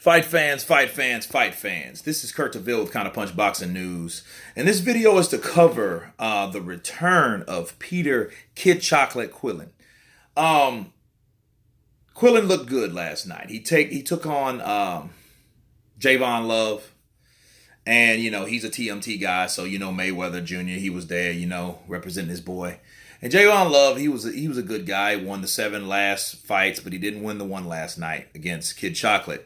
Fight fans, fight fans, fight fans. This is Kurt DeVille with Counter Punch Boxing News. And this video is to cover the return of Peter Kid Chocolate Quillin. Quillin looked good last night. He took on Javon Love. And, he's a TMT guy. So, Mayweather Jr., he was there, representing his boy. And Javon Love, he was a good guy. He won the 7 last fights, but he didn't win the one last night against Kid Chocolate.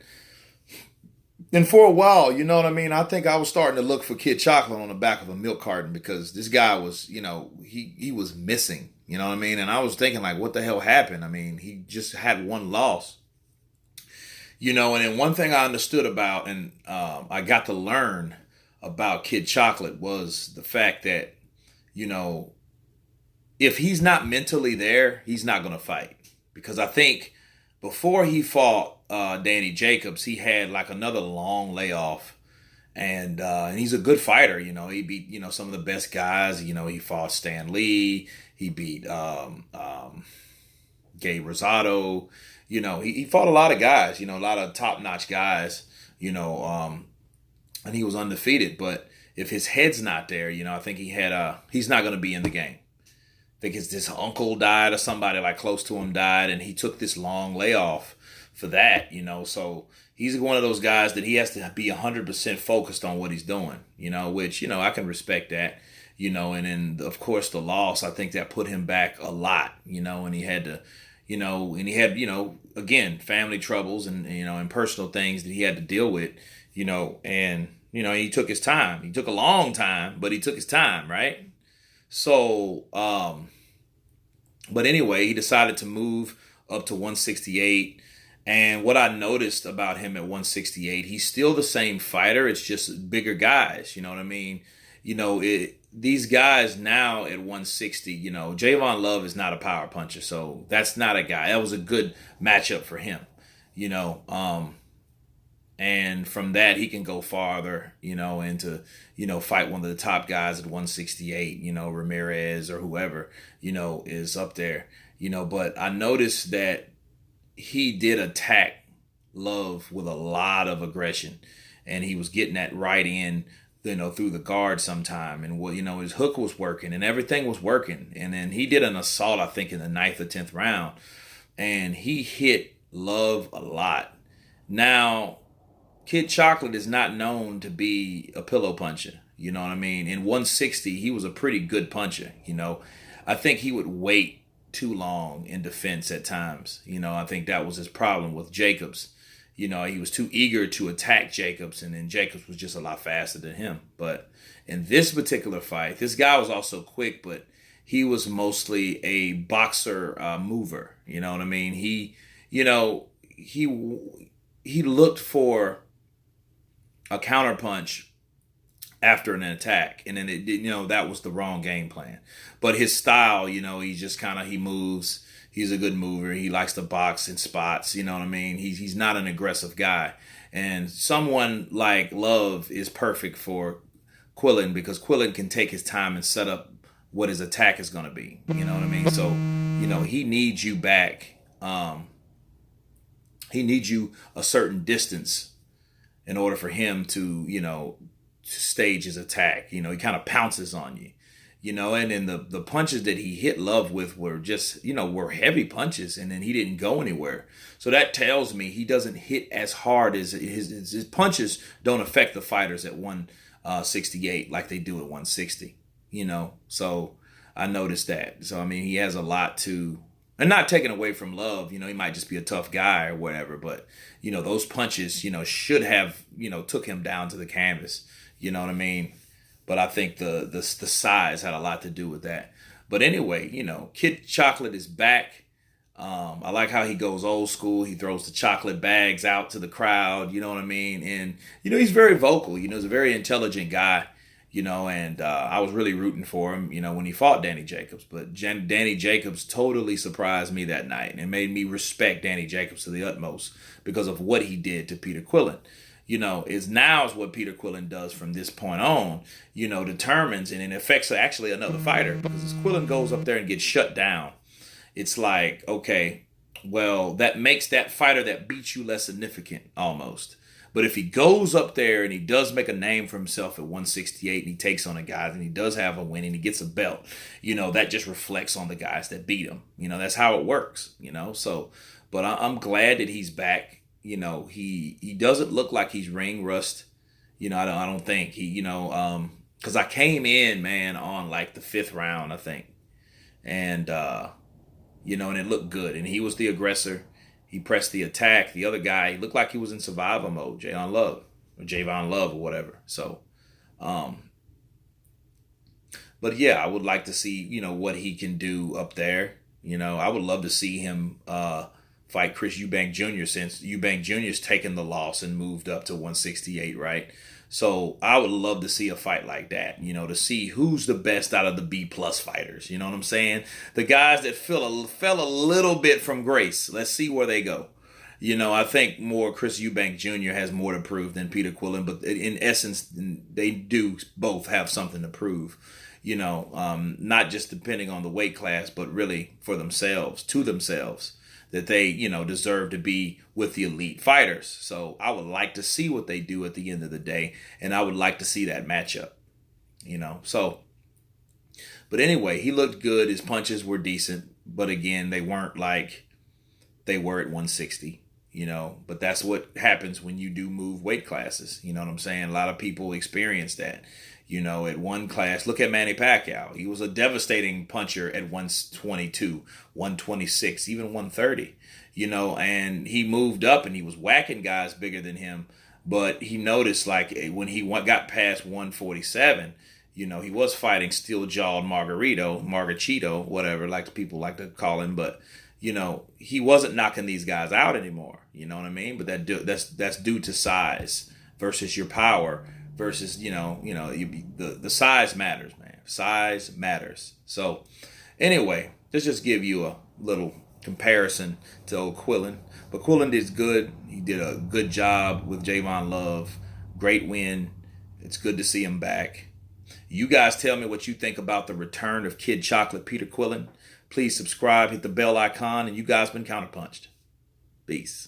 And for a while, I think I was starting to look for Kid Chocolate on the back of a milk carton because this guy was, he was missing, And I was thinking, like, what the hell happened? He just had one loss, And then one thing I understood about and I got to learn about Kid Chocolate was the fact that, if he's not mentally there, he's not going to fight. Because I think before he fought Danny Jacobs, he had like another long layoff, and he's a good fighter. He beat some of the best guys. He fought Stan Lee. He beat Gay Rosado. He fought a lot of guys. A lot of top notch guys. And he was undefeated. But if his head's not there, I think he's not going to be in the game. I think his uncle died or somebody like close to him died, and he took this long layoff for that, So he's one of those guys that he has to be 100% focused on what he's doing, which, I can respect that, and then, of course, the loss, I think that put him back a lot, and he had to, and he had, again, family troubles and personal things that he had to deal with, and, he took his time. He took a long time, but he took his time, right? So, but anyway, he decided to move up to 168. And what I noticed about him at 168, he's still the same fighter. It's just bigger guys. You know what I mean? These guys now at 160, Javon Love is not a power puncher. So that's not a guy. That was a good matchup for him, and from that, he can go farther, and to, fight one of the top guys at 168, Ramirez or whoever, is up there, But I noticed that he did attack Love with a lot of aggression, and he was getting that right in, through the guard sometime. And, his hook was working and everything was working. And then he did an assault, I think, in the 9th or 10th round, and he hit Love a lot. Now, Kid Chocolate is not known to be a pillow puncher. You know what I mean? In 160, he was a pretty good puncher. I think he would wait too long in defense at times. I think that was his problem with Jacobs. He was too eager to attack Jacobs, and then Jacobs was just a lot faster than him. But in this particular fight, this guy was also quick, but he was mostly a boxer mover. You know what I mean? He looked for a counterpunch after an attack, and then that was the wrong game plan. But his style, he just he moves. He's a good mover. He likes to box in spots. You know what I mean? He's not an aggressive guy, and someone like Love is perfect for Quillin because Quillin can take his time and set up what his attack is going to be. You know what I mean? So he needs you back. He needs you a certain distance in order for him to, to stage his attack. He kind of pounces on you, and then the punches that he hit Love with were just, were heavy punches, and then he didn't go anywhere. So that tells me he doesn't hit as hard as his punches don't affect the fighters at 168 like they do at 160, So I noticed that. So, he has a lot to... And not taking away from Love, he might just be a tough guy or whatever, but, those punches, should have, took him down to the canvas, you know what I mean? But I think the size had a lot to do with that. But anyway, Kid Chocolate is back. I like how he goes old school. He throws the chocolate bags out to the crowd, you know what I mean? And, he's very vocal, he's a very intelligent guy. And I was really rooting for him, when he fought Danny Jacobs. But Danny Jacobs totally surprised me that night and made me respect Danny Jacobs to the utmost because of what he did to Peter Quillin. Is what Peter Quillin does from this point on, determines and it affects actually another fighter. Because as Quillin goes up there and gets shut down, it's like, okay, well, that makes that fighter that beats you less significant almost. But if he goes up there and he does make a name for himself at 168 and he takes on a guy and he does have a win and he gets a belt, that just reflects on the guys that beat him. That's how it works. So, but I'm glad that he's back. He doesn't look like he's ring rust. I don't think because I came in, man, on like the fifth round, I think. And, and it looked good. And he was the aggressor. He pressed the attack. The other guy, he looked like he was in survival mode, Javon Love or whatever. So, but yeah, I would like to see, what he can do up there. I would love to see him fight Chris Eubank Jr. since Eubank Jr.'s taken the loss and moved up to 168, right? So I would love to see a fight like that, to see who's the best out of the B plus fighters. You know what I'm saying? The guys that fell a little bit from grace. Let's see where they go. I think more Chris Eubank Jr. has more to prove than Peter Quillin, but in essence, they do both have something to prove. Not just depending on the weight class, but really for themselves, to themselves, that they, deserve to be with the elite fighters. So I would like to see what they do at the end of the day, and I would like to see that matchup, So, but anyway, he looked good. His punches were decent, but again, they weren't like they were at 160, But that's what happens when you do move weight classes. You know what I'm saying? A lot of people experience that. At one class, look at Manny Pacquiao. He was a devastating puncher at 122, 126, even 130, and he moved up and he was whacking guys bigger than him. But he noticed, like, when he got past 147, he was fighting steel-jawed Margarito, whatever, like people like to call him. But, he wasn't knocking these guys out anymore. You know what I mean? But that's due to size versus your power. Versus, the size matters, man. Size matters. So, anyway, let's just give you a little comparison to old Quillin. But Quillin did good. He did a good job with Javon Love. Great win. It's good to see him back. You guys tell me what you think about the return of Kid Chocolate Peter Quillin. Please subscribe, hit the bell icon, and you guys been counterpunched. Peace.